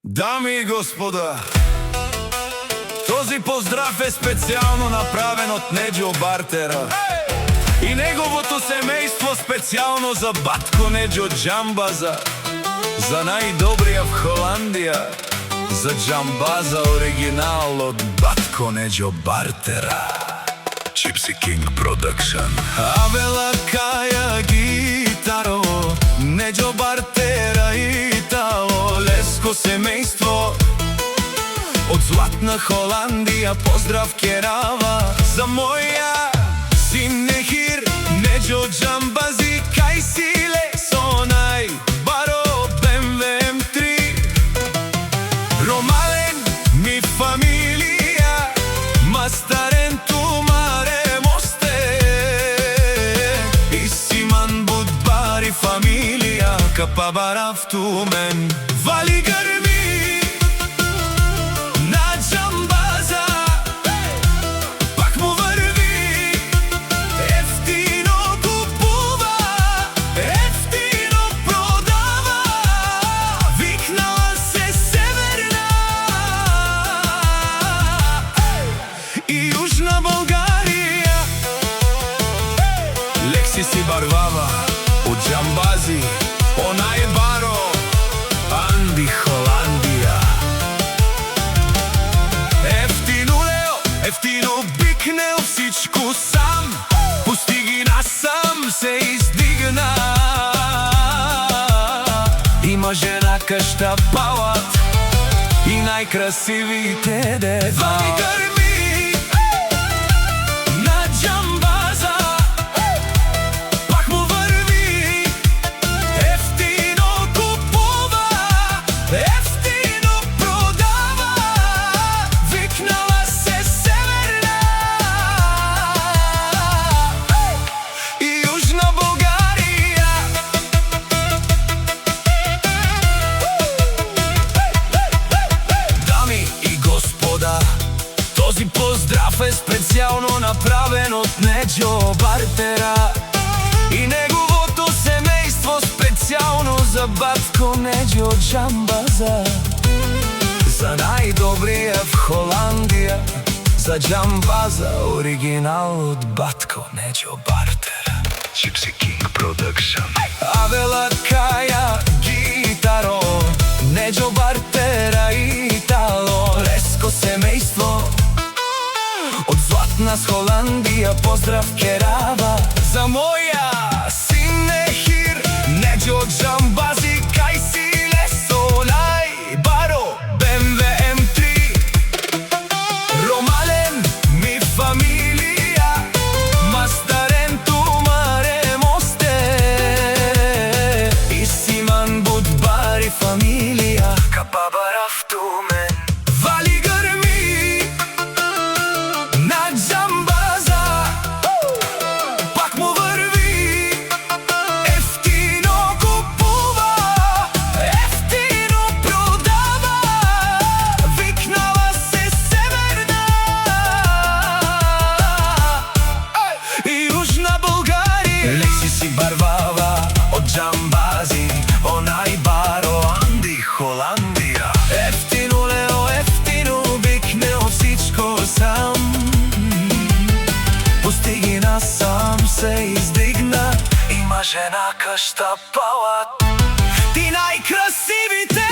Дами и господа, този поздрав е специално направен от Неджо Бартера и неговото семейство специално за батко Неджо Джамбаза, за най-добрия в Холандия, за Джамбаза оригинал от батко Неджо Бартера. Gypsy King Production. Авела Кая гитаро, Неджо Бартера Итало, леско семейство от златна Холандия. Поздрав керава за моя син Нехир, Неджо Джамбази, кај си лесонај, баро БМВ М3, Ромален ми фамилија, мастарен тумаре мосте, и Симан Будбари фамилија, капабарав тумен, вали грми на Джамбаза, пак му върви, ефтино купува, ефтино продава, викнала се Северна и Южна България. Лекси си барвава от Джамбази, онај баро Анди Холандија. Ефтино Лео, ефтино бикнел, всичко сам постиги, насам се издигна. Има жена къща палат и най-красивите дева. Гърми на Джамбаза, пак му върви, ефтино купува, ефтино продава, викнала се Северна и Южна България. Дами и господа, този поздрав е специално направен от Неджо Бартера и неговото семейство специално за батко Неджо Джамбаза, за най-добрия в Холандия, за Джамбаза оригинал от батко Неджо Бартера. Gypsy King Production. Авела Кая гитаро, Неджо Бартера Итало, леско семейство от златна с Холандия. Поздрав керава за моя син Нехир, Неджо Джамбази, кај си лесонај, баро БМВ М3, Ромален ми фамилија, мастарен тумаре мосте, и Симан Будбари фамилија, капабарав тумен, вали грми на Джамбаза, пак му върви, ефтино купува, ефтино продава, викнала се Северна и Южна България. Лекси си барвава от Джамбази, онај баро Анди Холандија. Ефтино Лео, ефтино бикнел, всичко сам постиги, насам се издигна. Има жена къща палат и най-красивите